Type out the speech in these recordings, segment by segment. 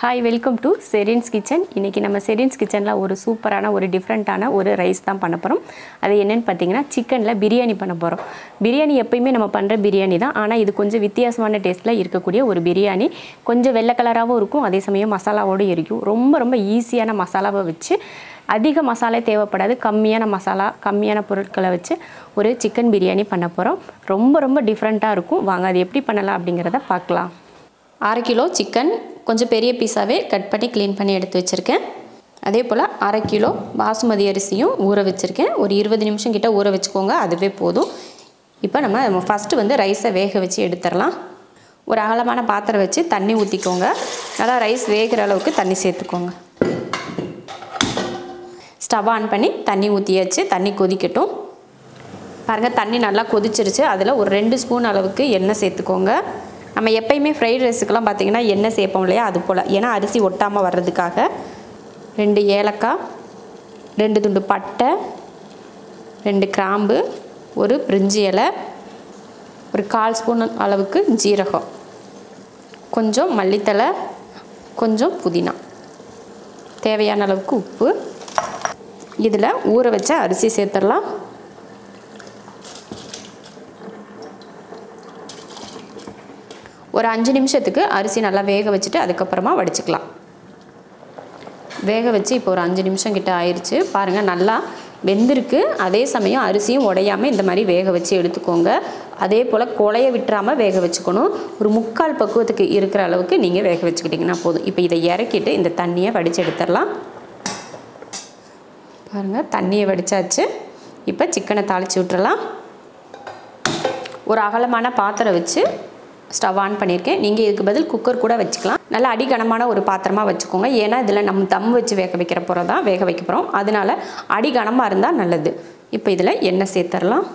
Hi welcome to Serin's kitchen. இன்றைக்கி நம்ம செரின்ஸ் கிச்சனில் ஒரு சூப்பரான ஒரு டிஃப்ரெண்ட்டான ஒரு ரைஸ் தான் பண்ண போகிறோம். அது என்னென்னு பார்த்தீங்கன்னா சிக்கனில் பிரியாணி பண்ண போகிறோம். பிரியாணி எப்பயுமே நம்ம பண்ணுற பிரியாணி தான், ஆனால் இது கொஞ்சம் வித்தியாசமான டேஸ்ட்டில் இருக்கக்கூடிய ஒரு பிரியாணி. கொஞ்சம் வெள்ளை கலராகவும் இருக்கும், அதே சமயம் மசாலாவோடு இருக்கும். ரொம்ப ஈஸியான மசாலாவை வச்சு, அதிக மசாலா தேவைப்படாது, கம்மியான மசாலா கம்மியான பொருட்களை வச்சு ஒரு சிக்கன் பிரியாணி பண்ண போகிறோம். ரொம்ப டிஃப்ரெண்ட்டாக இருக்கும். வாங்க அது எப்படி பண்ணலாம் அப்படிங்கிறத பார்க்கலாம். 1/2 கிலோ சிக்கன் கொஞ்சம் பெரிய பீஸாகவே கட் பண்ணி க்ளீன் பண்ணி எடுத்து வச்சுருக்கேன். அதே போல் 1/2 கிலோ பாசுமதி அரிசியும் ஊற வச்சுருக்கேன். ஒரு 20 நிமிஷம் கிட்ட ஊற வச்சுக்கோங்க, அதுவே போதும். இப்போ நம்ம ஃபஸ்ட்டு ரைஸை வேக வச்சு எடுத்துடலாம். ஒரு அகலமான பாத்திரம் வச்சு தண்ணி ஊற்றிக்கோங்க. நல்லா ரைஸ் வேகிற அளவுக்கு தண்ணி சேர்த்துக்கோங்க. ஸ்டவ் ஆன் பண்ணி தண்ணி ஊற்றியாச்சு. தண்ணி கொதிக்கட்டும். பாருங்கள், தண்ணி நல்லா கொதிச்சிருச்சு. அதில் ஒரு 2 ஸ்பூன் அளவுக்கு எண்ணெய் சேர்த்துக்கோங்க. நம்ம எப்பயுமே ஃப்ரைட் ரைஸுக்கெல்லாம் பார்த்திங்கன்னா எண்ணெய் சேர்ப்போம் இல்லையா, அது போல். ஏன்னா அரிசி ஒட்டாமல் வர்றதுக்காக 2 ஏலக்காய், 2 துண்டு பட்டை, 2 கிராம்பு, ஒரு பிரிஞ்சி இலை, ஒரு 1/4 ஸ்பூன் அளவுக்கு ஜீரகம், கொஞ்சம் மல்லித்தலை, கொஞ்சம் புதினா, தேவையான அளவுக்கு உப்பு. இதில் ஊற வச்ச அரிசி சேர்த்துடலாம். ஒரு 5 நிமிஷத்துக்கு அரிசி நல்லா வேக வச்சுட்டு அதுக்கப்புறமா வடிச்சுக்கலாம். வேக வச்சு இப்போ ஒரு 5 நிமிஷம் கிட்ட ஆயிடுச்சு. பாருங்கள், நல்லா வெந்திருக்கு. அதே சமயம் அரிசியும் உடையாமல் இந்த மாதிரி வேக வச்சு எடுத்துக்கோங்க. அதே போல் குழைய விட்டுறாமல் வேக வச்சுக்கணும். ஒரு 3/4 பக்குவத்துக்கு இருக்கிற அளவுக்கு நீங்கள் வேக வச்சுக்கிட்டிங்கன்னா போதும். இப்போ இதை இறக்கிட்டு இந்த தண்ணியை வடித்து எடுத்துடலாம். பாருங்கள், தண்ணியை வடித்தாச்சு. இப்போ சிக்கனை தாளித்து விட்டுறலாம். ஒரு அகலமான பாத்திரம் வச்சு ஸ்டவ் ஆன் பண்ணியிருக்கேன். நீங்கள் இதுக்கு பதில் குக்கர் கூட வச்சுக்கலாம். நல்லா அடிகனமான ஒரு பாத்திரமாக வச்சுக்கோங்க. ஏன்னா இதில் நம்ம தம் வச்சு வேக வைக்க போகிறோம். அதனால் அடிகனமாக இருந்தால் நல்லது. இப்போ இதில் எண்ணெய் சேர்த்துடலாம்.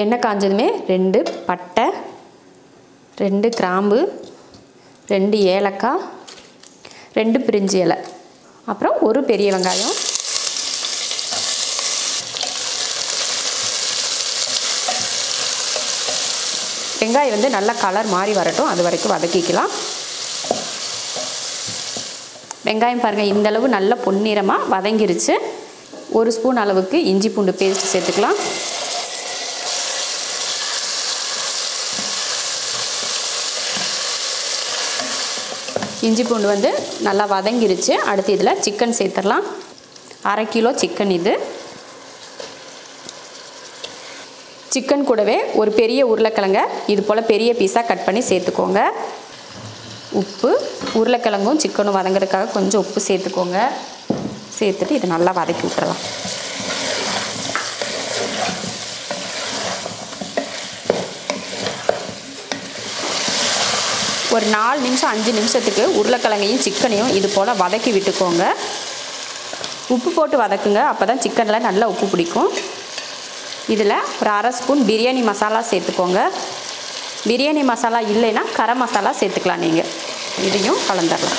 எண்ணெய் காஞ்சதுமே 2 பட்டை, 2 கிராம்பு, 2 ஏலக்காய், 2 பிரிஞ்சி இலை, அப்புறம் ஒரு பெரிய வெங்காயம், வெங்காயம் நல்லா கலர் மாறி வரட்டும், அது வரைக்கும் வதக்கிக்கலாம். வெங்காயம் பாருங்கள், இந்தளவு நல்ல பொன்னிறமாக வதங்கிருச்சு. 1 ஸ்பூன் அளவுக்கு இஞ்சி பூண்டு பேஸ்ட் சேர்த்துக்கலாம். இஞ்சி பூண்டு நல்லா வதங்கிருச்சு. அடுத்து இதில் சிக்கன் சேர்த்துடலாம். 1/2 கிலோ சிக்கன் இது. சிக்கன் கூடவே ஒரு பெரிய உருளைக்கிழங்க இது போல் பெரிய பீஸாக கட் பண்ணி சேர்த்துக்கோங்க. உப்பு, உருளைக்கிழங்கும் சிக்கனும் வதங்கிறதுக்காக கொஞ்சம் உப்பு சேர்த்துக்கோங்க. சேர்த்துட்டு இதை நல்லா வதக்கி விட்டுறலாம். ஒரு 4 நிமிஷம் 5 நிமிஷத்துக்கு உருளைக்கிழங்கையும் சிக்கனையும் இது போல் வதக்கி விட்டுக்கோங்க. உப்பு போட்டு வதக்குங்க, அப்போ தான் சிக்கனில் நல்லா உப்பு பிடிக்கும். இதில் ஒரு 1/2 ஸ்பூன் பிரியாணி மசாலா சேர்த்துக்கோங்க. பிரியாணி மசாலா இல்லைன்னா கரம் மசாலா சேர்த்துக்கலாம். நீங்கள் இதையும் கலந்துடலாம்.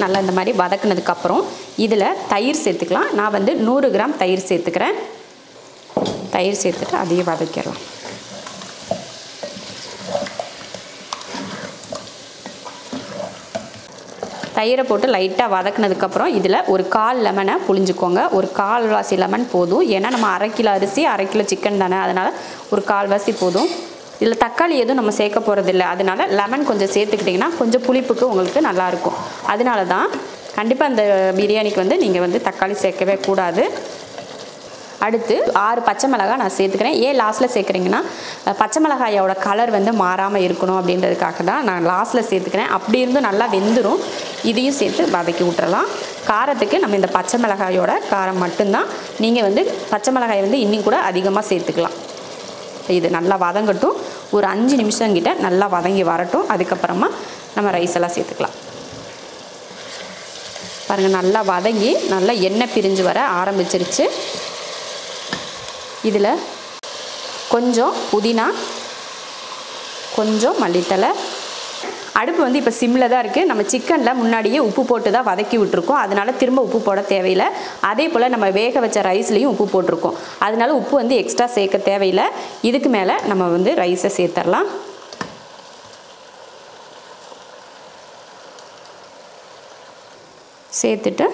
நல்லா இந்த மாதிரி வதக்குனதுக்கப்புறம் இதில் தயிர் சேர்த்துக்கலாம். நான் 100 கிராம் தயிர் சேர்த்துக்கிறேன். தயிர் சேர்த்துட்டு அதையும் வதக்கிடலாம். தயிரை போட்டு லைட்டாக வதக்குனதுக்கப்புறம் இதில் ஒரு 1/4 லெமனை புழிஞ்சுக்கோங்க. ஒரு 1/4 வாசி லெமன் போதும். ஏன்னா நம்ம 1/2 கிலோ அரிசி 1/2 கிலோ சிக்கன் தானே, அதனால் ஒரு 1/4 வாசி போதும். இதில் தக்காளி எதுவும் நம்ம சேர்க்க போகிறதில்ல, அதனால் லெமன் கொஞ்சம் சேர்த்துக்கிட்டிங்கன்னா கொஞ்சம் புளிப்புக்கு உங்களுக்கு நல்லாயிருக்கும். அதனால தான் கண்டிப்பாக இந்த பிரியாணிக்கு நீங்கள் தக்காளி சேர்க்கவே கூடாது. அடுத்து 6 பச்சை மிளகாய் நான் சேர்த்துக்கிறேன். ஏன் லாஸ்ட்டில் சேர்க்குறீங்கன்னா பச்சை மிளகாயோட கலர் மாறாமல் இருக்கணும் அப்படின்றதுக்காக தான் நான் லாஸ்ட்டில் சேர்த்துக்கிறேன். அப்படி இருந்தும் நல்லா வெந்துடும். இதையும் சேர்த்து வதக்கி விட்டுறலாம். காரத்துக்கு நம்ம இந்த பச்சை மிளகாயோட காரம் மட்டும்தான். நீங்கள் பச்சை மிளகாய் இன்னும் கூட அதிகமாக சேர்த்துக்கலாம். இது நல்லா வதங்கட்டும். ஒரு 5 நிமிஷம் கிட்ட நல்லா வதங்கி வரட்டும். அதுக்கப்புறமா நம்ம ரைஸ் எல்லாம் சேர்த்துக்கலாம். பாருங்கள், நல்லா வதங்கி நல்லா எண்ணெய் பிரிஞ்சு வர ஆரம்பிச்சிருச்சு. இதில் கொஞ்சம் புதினா, கொஞ்சம் மல்லித்தலை, அடுப்பு வந்து இப்போ சிம்மில் தான் இருக்குது. நம்ம சிக்கனில் முன்னாடியே உப்பு போட்டு தான் வதக்கி விட்டுருக்கோம். அதனால திரும்ப உப்பு போட தேவையில்லை. அதே போல் நம்ம வேக வச்ச ரைஸ்லேயும் உப்பு போட்டிருக்கோம். அதனால உப்பு வந்து எக்ஸ்ட்ரா சேர்க்க தேவையில்லை. இதுக்கு மேலே நம்ம வந்து ரைஸை சேர்த்துடலாம். சேர்த்துட்டு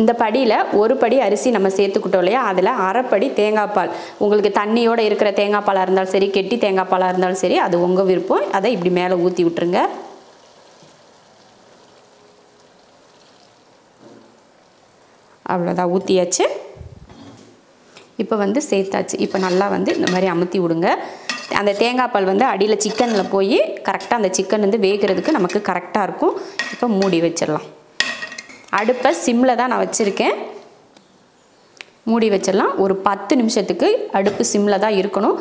இந்த படியில் ஒரு படி அரிசி நம்ம சேர்த்துக்கிட்டோம் இல்லையா, அதில் அரைப்படி தேங்காய் பால், உங்களுக்கு தண்ணியோடு இருக்கிற தேங்காய் பாலாக இருந்தாலும் சரி, கெட்டி தேங்காய் பாலாக இருந்தாலும் சரி, அது உங்கள் விருப்பம். அதை இப்படி மேலே ஊற்றி விட்டுருங்க. அவ்வளோதான், ஊற்றியாச்சு. இப்போ வந்து சேர்த்தாச்சு. இப்போ நல்லா வந்து இந்த மாதிரி அமுத்தி விடுங்க. அந்த தேங்காய் பால் வந்து அடியில் சிக்கனில் போய் கரெக்டாக அந்த சிக்கன் வந்து வேகிறதுக்கு நமக்கு கரெக்டாக இருக்கும். இப்போ மூடி வச்சிடலாம். அடுப்பை சிம்மில் தான் நான் வச்சுருக்கேன். மூடி வச்சிடலாம். ஒரு 10 நிமிஷத்துக்கு அடுப்பு சிம்மில் தான் இருக்கணும்.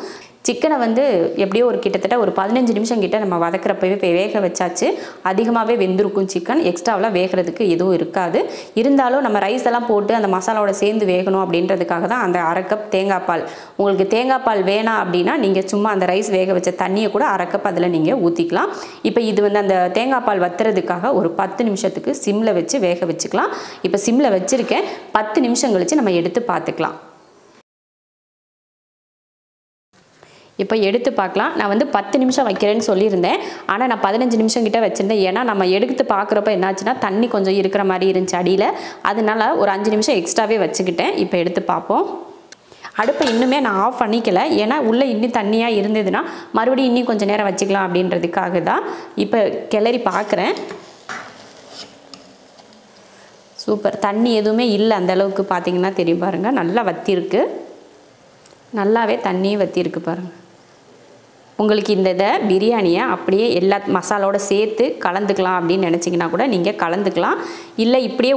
சிக்கனை வந்து எப்படியோ ஒரு கிட்டத்தட்ட ஒரு 15 நிமிஷம் கிட்ட நம்ம வதக்கிறப்பவே வேக வச்சாச்சு. அதிகமாகவே வெந்திருக்கும் சிக்கன். எக்ஸ்ட்ராவெலாம் வேகிறதுக்கு எதுவும் இருக்காது. இருந்தாலும் நம்ம ரைஸ் எல்லாம் போட்டு அந்த மசாலாவோட சேர்ந்து வேகணும் அப்படின்றதுக்காக தான் அந்த அரை கப் தேங்காய் பால். உங்களுக்கு தேங்காய் பால் வேணாம் அப்படின்னா நீங்கள் சும்மா அந்த ரைஸ் வேக வச்ச தண்ணியை கூட அரை கப் அதில் நீங்கள் ஊற்றிக்கலாம். இப்போ இது வந்து அந்த தேங்காய் பால் வத்துறதுக்காக ஒரு 10 நிமிஷத்துக்கு சிம்மில் வச்சு வேக வச்சுக்கலாம். இப்போ சிம்மில் வச்சுருக்கேன். 10 நிமிஷம் கழித்து நம்ம எடுத்து பார்த்துக்கலாம். இப்போ எடுத்து பார்க்கலாம். நான் வந்து 10 நிமிஷம் வைக்கிறேன்னு சொல்லியிருந்தேன். ஆனால் நான் 15 நிமிஷம் கிட்ட வச்சுருந்தேன். ஏன்னா நம்ம எடுத்து பார்க்குறப்ப என்னாச்சுன்னா தண்ணி கொஞ்சம் இருக்கிற மாதிரி இருந்துச்சு அடியில். அதனால ஒரு 5 நிமிஷம் எக்ஸ்ட்ராவே வச்சுக்கிட்டேன். இப்போ எடுத்து பார்ப்போம். அடுப்பை இன்னுமே நான் ஆஃப் பண்ணிக்கல. ஏன்னா உள்ளே இன்னும் தண்ணியாக இருந்ததுன்னா மறுபடியும் இன்னும் கொஞ்சம் நேரம் வச்சுக்கலாம் அப்படின்றதுக்காக தான். இப்போ கிளறி பார்க்குறேன். சூப்பர். தண்ணி எதுவுமே இல்லை. அந்தளவுக்கு பார்த்தீங்கன்னா தெரியும் பாருங்கள். நல்லா வத்திருக்கு. நல்லாவே தண்ணியும் வத்திருக்கு பாருங்கள். உங்களுக்கு இந்த பிரியாணியை அப்படியே எல்லா மசாலாவோட சேர்த்து கலந்துக்கலாம் அப்படின்னு நினச்சிங்கன்னா கூட நீங்கள் கலந்துக்கலாம். இல்லை இப்படியே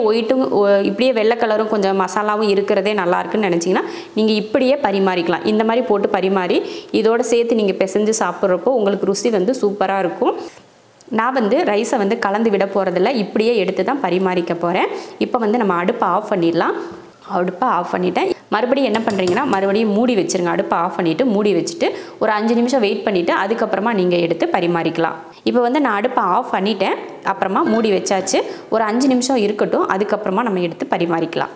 இப்படியே வெள்ளை கலரும் கொஞ்சம் மசாலாவும் இருக்கிறதே நல்லாயிருக்குன்னு நினச்சிங்கன்னா நீங்கள் இப்படியே பரிமாறிக்கலாம். இந்த மாதிரி போட்டு பரிமாறி இதோடு சேர்த்து நீங்கள் பிசைஞ்சு சாப்பிட்றப்போ உங்களுக்கு ருசி வந்து சூப்பராக இருக்கும். நான் வந்து ரைஸை வந்து கலந்து விட போகிறதில்ல. இப்படியே எடுத்து தான் பரிமாறிக்க போகிறேன். இப்போ வந்து நம்ம அடுப்பை ஆஃப் பண்ணிடலாம். அடுப்பை ஆஃப் பண்ணிவிட்டேன். மறுபடியும் என்ன பண்ணுறீங்கன்னா மறுபடியும் மூடி வச்சுருங்க. அடுப்பை ஆஃப் பண்ணிவிட்டு மூடி வச்சுட்டு ஒரு 5 நிமிஷம் வெயிட் பண்ணிவிட்டு அதுக்கப்புறமா நீங்கள் எடுத்து பரிமாறிக்கலாம். இப்போ வந்து நான் அடுப்பை ஆஃப் பண்ணிட்டேன். அப்புறமா மூடி வச்சாச்சு. ஒரு 5 நிமிஷம் இருக்கட்டும். அதுக்கப்புறமா நம்ம எடுத்து பரிமாறிக்கலாம்.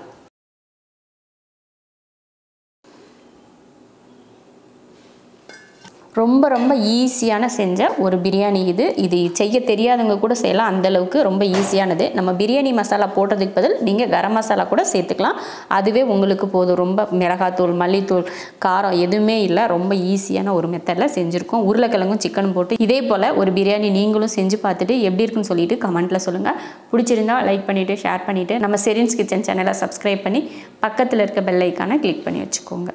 ரொம்ப ரொம்ப ஈஸியான செஞ்ச ஒரு பிரியாணி இது செய்ய தெரியாதவங்க கூட செய்யலாம். அந்தளவுக்கு ரொம்ப ஈஸியானது. நம்ம பிரியாணி மசாலா போடுறதுக்கு பதில் நீங்கள் கரம் மசாலா கூட சேர்த்துக்கலாம். அதுவே உங்களுக்கு போதும். ரொம்ப மிளகாத்தூள், மல்லித்தூள், காரம் எதுவுமே இல்லை. ரொம்ப ஈஸியான ஒரு மெத்தடில் செஞ்சுருக்கோம். உருளைக்கிழங்கும் சிக்கனும் போட்டு இதே போல் ஒரு பிரியாணி நீங்களும் செஞ்சு பார்த்துட்டு எப்படி இருக்குன்னு சொல்லிட்டு கமெண்ட்டில் சொல்லுங்கள். பிடிச்சிருந்தா லைக் பண்ணிவிட்டு ஷேர் பண்ணிவிட்டு நம்ம ஷெரின்ஸ் கிச்சன் சேனலை சப்ஸ்கிரைப் பண்ணி பக்கத்தில் இருக்க பெல் ஐக்கானை கிளிக் பண்ணி வச்சுக்கோங்க.